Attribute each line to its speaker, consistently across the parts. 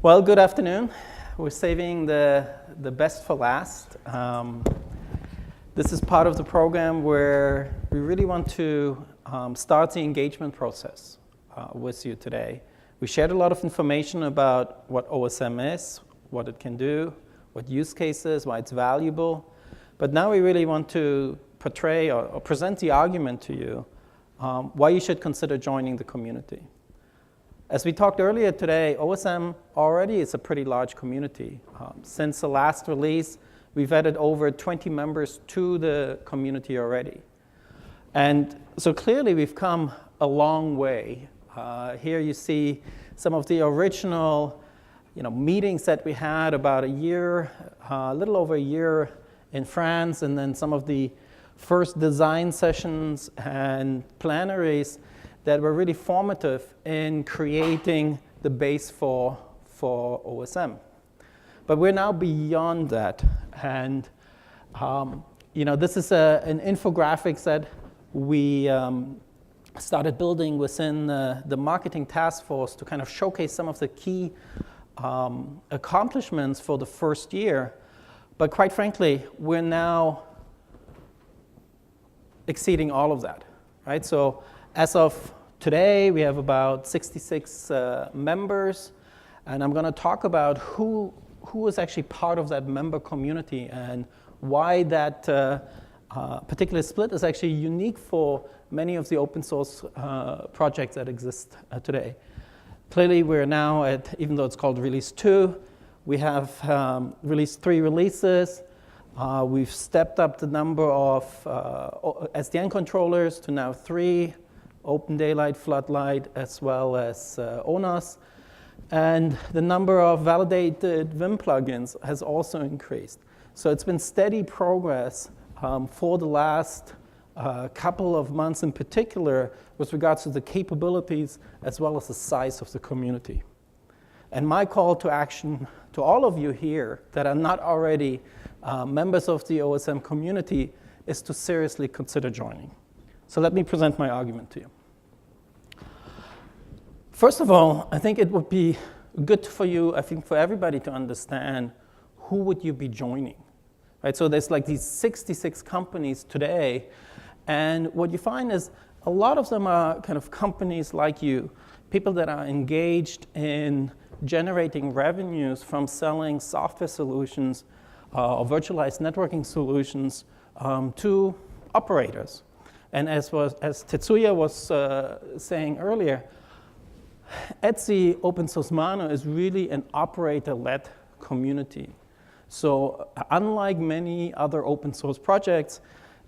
Speaker 1: Well, good afternoon. We're saving the best for last. This is part of the program where we really want to start the engagement process with you today. We shared a lot of information about what OSM is, what it can do, what use cases, why it's valuable. But now we really want to portray or present the argument to you why you should consider joining the community. As we talked earlier today, OSM already is a pretty large community. Since the last release, we've added over 20 members to the community already. And so clearly we've come a long way. Here you see some of the original meetings that we had about a year, a little over a year in France, and then some of the first design sessions and plenaries that were really formative in creating the base for OSM. But we're now beyond that. And this is an infographics that we started building within the marketing task force to kind of showcase some of the key accomplishments for the first year. But quite frankly, we're now exceeding all of that, right? So as of today, we have about 66 members, and I'm going to talk about who is actually part of that member community and why that particular split is actually unique for many of the open source projects that exist today. Clearly, we're now at, even though it's called Release 2, we have released 3 releases. We've stepped up the number of SDN controllers to now 3, Open Daylight, Floodlight, as well as ONAS. And the number of validated Vim plugins has also increased. So it's been steady progress for the last couple of months in particular with regards to the capabilities as well as the size of the community. And my call to action to all of you here that are not already members of the OSM community is to seriously consider joining. So let me present my argument to you. First of all, I think it would be good for you, I think for everybody to understand who would you be joining, right? So there's like these 66 companies today, and what you find is a lot of them are kind of companies like you, people that are engaged in generating revenues from selling software solutions or virtualized networking solutions to operators. And as Tetsuya was saying earlier, ETSI open source MANO is really an operator-led community. So unlike many other open source projects,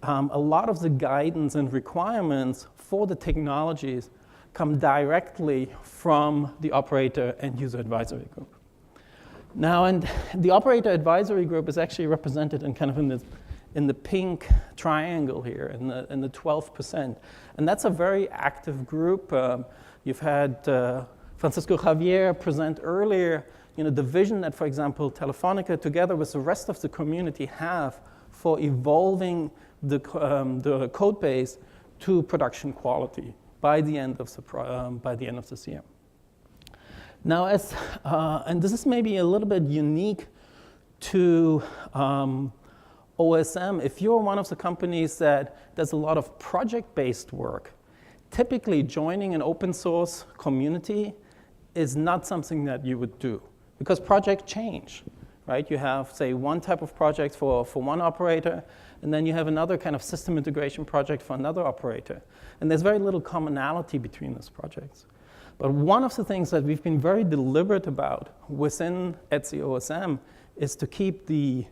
Speaker 1: a lot of the guidance and requirements for the technologies come directly from the operator and user advisory group. Now, and the operator advisory group is actually represented in kind of in the pink triangle here, in the 12%. And that's a very active group. You've had Francisco Javier present earlier, the vision that, for example, Telefonica, together with the rest of the community, have for evolving the code base to production quality by the end of this year. Now, and this is maybe a little bit unique to OSM. If you're one of the companies that does a lot of project-based work, typically joining an open source community is not something that you would do because projects change, right? You have, say, one type of project for one operator, and then you have another kind of system integration project for another operator. And there's very little commonality between those projects. But one of the things that we've been very deliberate about within ETSI OSM is to keep the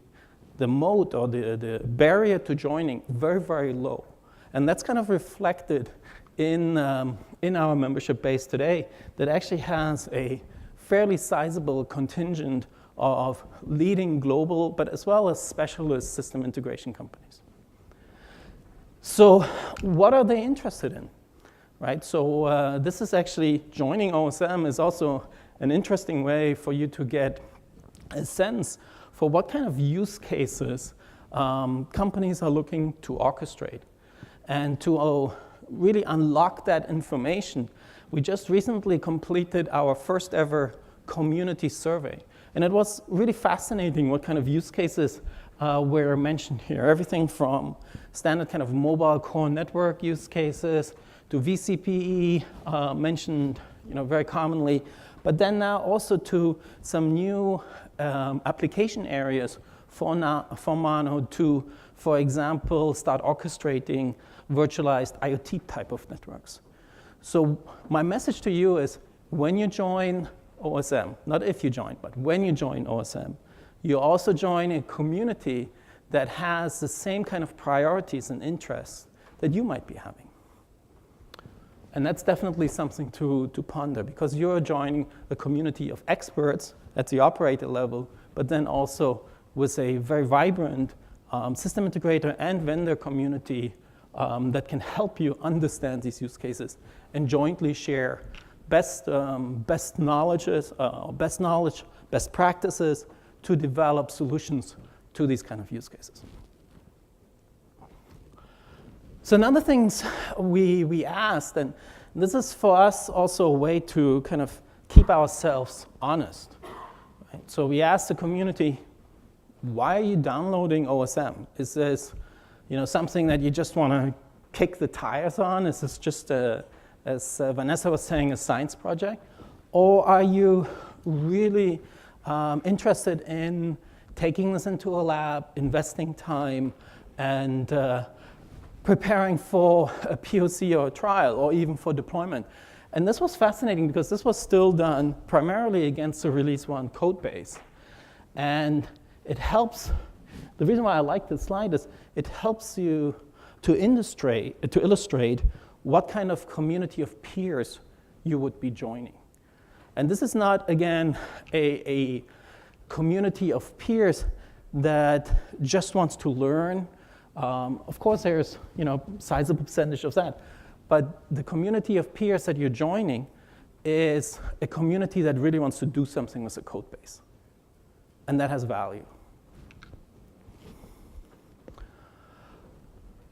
Speaker 1: moat or the barrier to joining very, very low. And that's kind of reflected in our membership base today that actually has a fairly sizable contingent of leading global, but as well as specialist system integration companies. So what are they interested in, right? So this is actually, joining OSM is also an interesting way for you to get a sense for what kind of use cases companies are looking to orchestrate. And to really unlock that information, we just recently completed our first ever community survey. And it was really fascinating what kind of use cases were mentioned here. Everything from standard kind of mobile core network use cases to VCPE mentioned very commonly, but then now also to some new application areas for MANO to, for example, start orchestrating virtualized IoT type of networks. So my message to you is when you join OSM, not if you join, but when you join OSM, you also join a community that has the same kind of priorities and interests that you might be having. And that's definitely something to ponder, because you're joining a community of experts at the operator level, but then also with a very vibrant system integrator and vendor community that can help you understand these use cases and jointly share best knowledge, best practices to develop solutions to these kind of use cases. So another things we asked, and this is for us also a way to kind of keep ourselves honest. Right? So we asked the community, why are you downloading OSM? Is this something that you just want to kick the tires on? Is this just, as Vanessa was saying, a science project? Or are you really interested in taking this into a lab, investing time, and preparing for a POC or a trial, or even for deployment? And this was fascinating because this was still done primarily against the release 1 code base. And it helps, the reason why I like this slide is it helps you to illustrate what kind of community of peers you would be joining. And this is not, again, a community of peers that just wants to learn. Of course, there's sizable percentage of that. But the community of peers that you're joining is a community that really wants to do something with the code base. And that has value.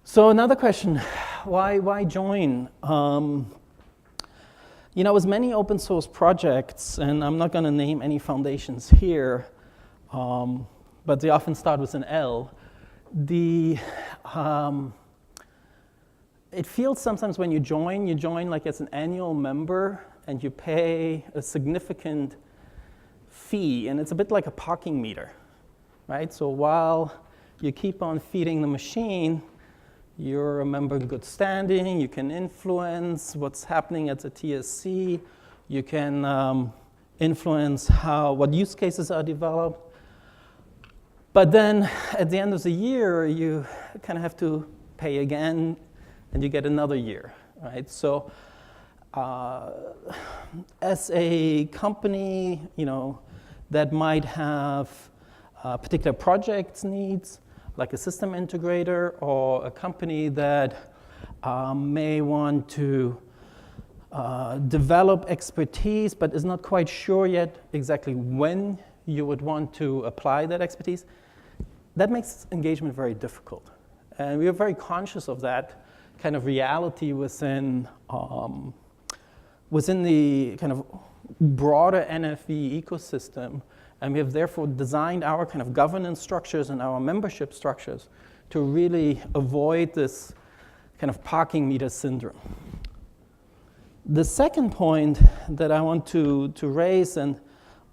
Speaker 1: So another question, why join? With many open source projects, and I'm not going to name any foundations here, but they often start with an L. It feels sometimes when you join like as an annual member, and you pay a significant fee, and it's a bit like a parking meter, right? So while you keep on feeding the machine, you're a member in good standing, you can influence what's happening at the TSC, you can influence what use cases are developed. But then at the end of the year, you kind of have to pay again, and you get another year, right? So as a company, that might have particular project needs, like a system integrator, or a company that may want to develop expertise but is not quite sure yet exactly when you would want to apply that expertise, that makes engagement very difficult. And we are very conscious of that kind of reality within the kind of broader NFV ecosystem. And we have therefore designed our kind of governance structures and our membership structures to really avoid this kind of parking meter syndrome. The second point that I want to raise, and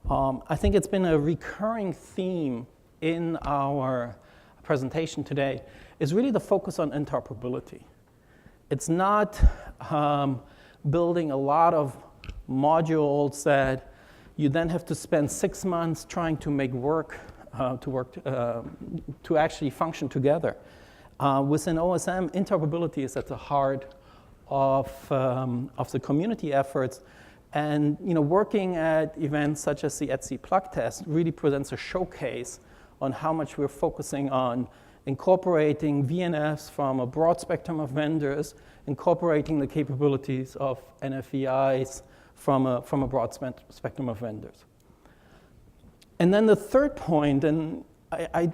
Speaker 1: I think it's been a recurring theme in our presentation today, is really the focus on interoperability. It's not building a lot of modules that you then have to spend 6 months trying to make to actually function together. Within OSM, interoperability is at the heart of the community efforts, and working at events such as the ETSI plug test really presents a showcase on how much we're focusing on incorporating VNFs from a broad spectrum of vendors, incorporating the capabilities of NFVIs from a broad spectrum of vendors. And then the third point, and I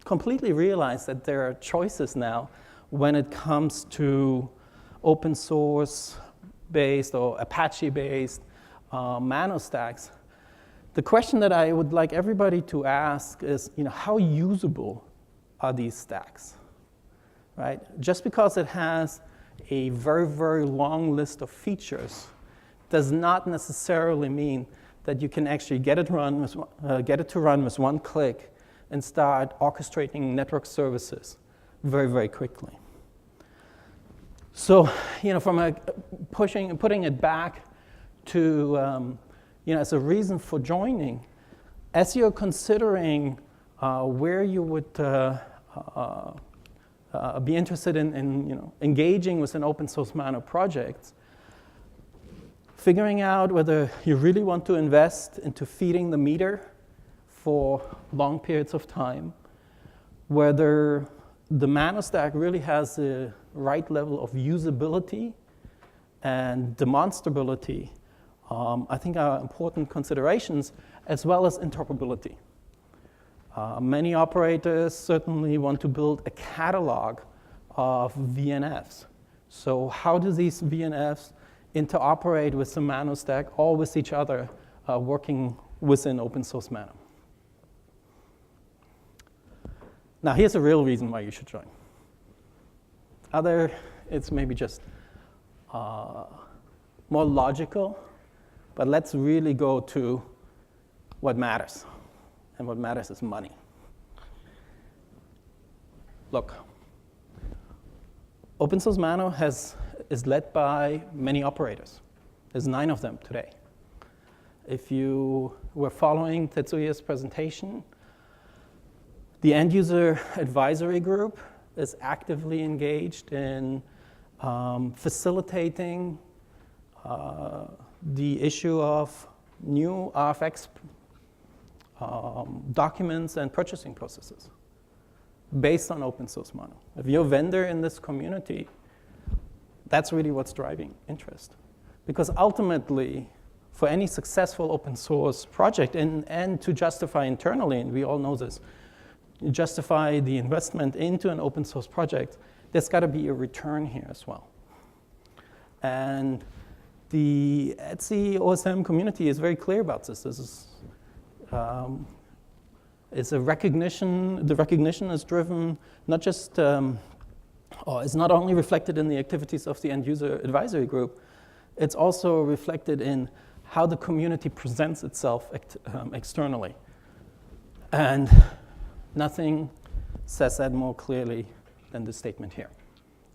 Speaker 1: completely realize that there are choices now when it comes to open source based or Apache based MANO stacks. the question that I would like everybody to ask is, how usable are these stacks, right? Just because it has a very, very long list of features does not necessarily mean that you can actually get it to run with one click and start orchestrating network services very, very quickly. So, from putting it back to, as a reason for joining, as you're considering where you would be interested in engaging with an open source MANO project, figuring out whether you really want to invest into feeding the meter for long periods of time, whether the MANO stack really has the right level of usability and demonstrability, I think are important considerations, as well as interoperability. Many operators certainly want to build a catalog of VNFs. So how do these VNFs interoperate with the MANO stack or with each other working within open source MANO? Now, here's a real reason why you should join. It's maybe just more logical, but let's really go to what matters. And what matters is money. Look, open source MANO is led by many operators. There's 9 of them today. If you were following Tetsuya's presentation, the end user advisory group is actively engaged in facilitating the issue of new RFX documents and purchasing processes based on open source MANO. If you're a vendor in this community, that's really what's driving interest. Because ultimately, for any successful open source project, and to justify internally, and we all know this, justify the investment into an open source project, there's got to be a return here as well. And the ETSI OSM community is very clear about this. This is it's a recognition. The recognition is driven not just, or is not only reflected in the activities of the end user advisory group, it's also reflected in how the community presents itself externally. And nothing says that more clearly than this statement here.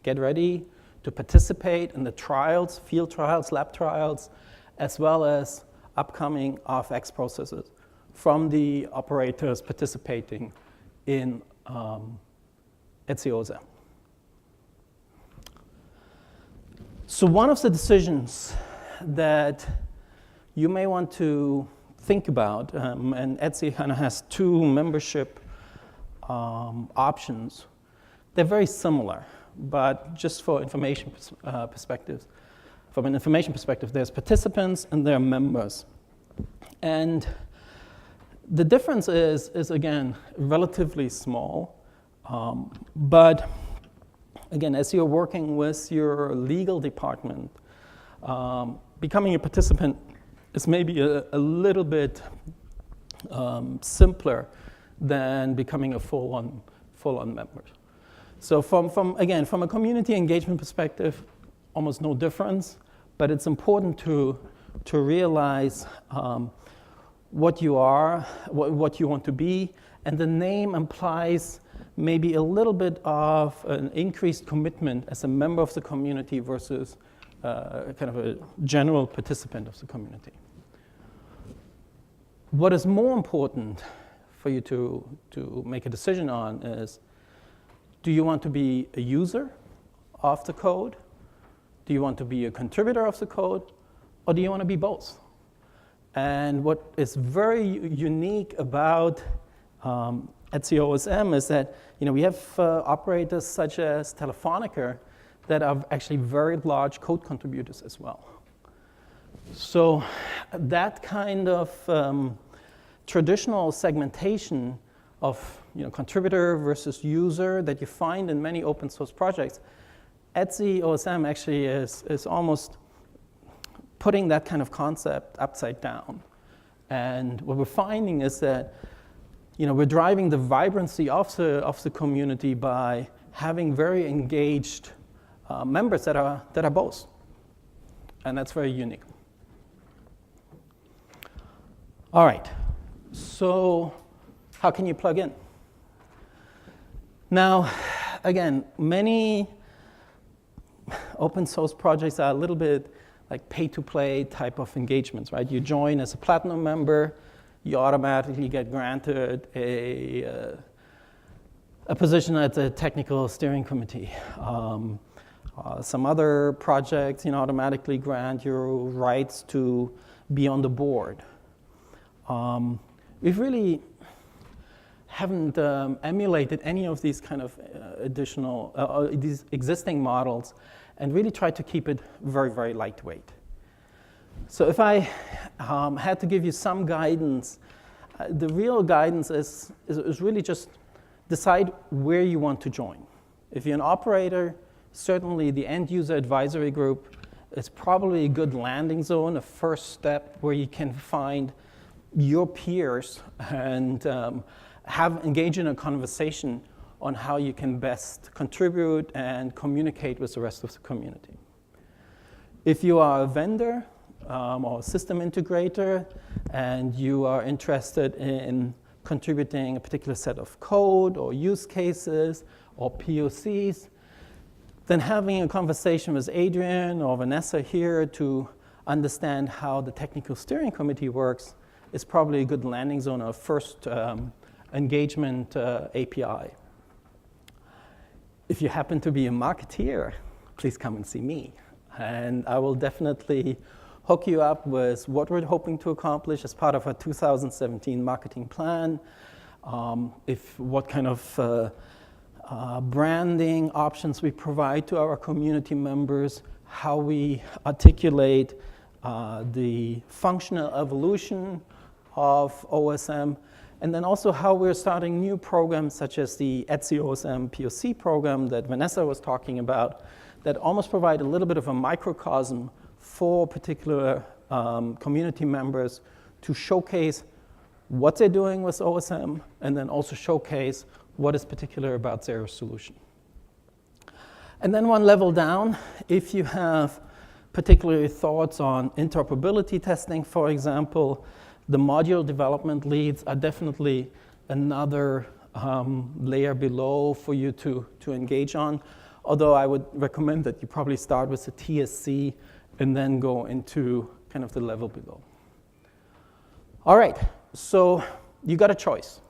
Speaker 1: Get ready to participate in the trials, field trials, lab trials, as well as upcoming RFX processes from the operators participating in ETSI OSM. So one of the decisions that you may want to think about, and ETSI kind of has 2 membership options. They're very similar, but just for information perspectives, from an information perspective, there's participants and there are members. And the difference is again, relatively small, but again, as you're working with your legal department, becoming a participant is maybe a little bit simpler than becoming a full-on member. So from a community engagement perspective, almost no difference, but it's important to realize what you are, what you want to be, and the name implies maybe a little bit of an increased commitment as a member of the community versus kind of a general participant of the community. What is more important for you to make a decision on is, do you want to be a user of the code? Do you want to be a contributor of the code? Or do you want to be both? And what is very unique about ETSI OSM is that we have operators such as Telefonica that are actually very large code contributors as well. So that kind of traditional segmentation of contributor versus user that you find in many open source projects, ETSI OSM actually is almost putting that kind of concept upside down And what we're finding is that we're driving the vibrancy of the community by having very engaged members that are both. And that's very unique. All right, so how can you plug in? Now, again, many open source projects are a little bit like pay-to-play type of engagements, right? You join as a platinum member, you automatically get granted a position at the technical steering committee. Some other projects, automatically grant you rights to be on the board. We've really haven't emulated any of these kind of additional, these existing models, and really tried to keep it very, very lightweight. So if I had to give you some guidance, the real guidance is really just decide where you want to join. If you're an operator, certainly the end user advisory group is probably a good landing zone, a first step where you can find your peers and engage in a conversation on how you can best contribute and communicate with the rest of the community. If you are a vendor or a system integrator and you are interested in contributing a particular set of code or use cases or POCs, then having a conversation with Adrian or Vanessa here to understand how the technical steering committee works is probably a good landing zone or first engagement API. If you happen to be a marketeer, please come and see me. And I will definitely hook you up with what we're hoping to accomplish as part of our 2017 marketing plan, what kind of branding options we provide to our community members, how we articulate the functional evolution of OSM, and then also how we're starting new programs such as the ETSI OSM POC program that Vanessa was talking about that almost provide a little bit of a microcosm for particular community members to showcase what they're doing with OSM and then also showcase what is particular about their solution. And then one level down, if you have particular thoughts on interoperability testing, for example, the module development leads are definitely another layer below for you to engage on, although I would recommend that you probably start with the TSC and then go into kind of the level below. All right, so you got a choice.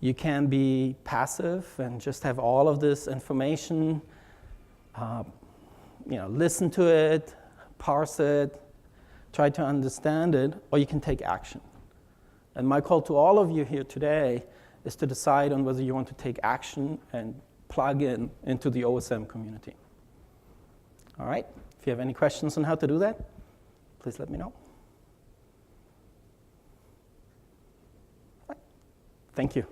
Speaker 1: You can be passive and just have all of this information, listen to it, parse it, try to understand it, or you can take action. And my call to all of you here today is to decide on whether you want to take action and plug into the OSM community. All right, if you have any questions on how to do that, please let me know. All right. Thank you.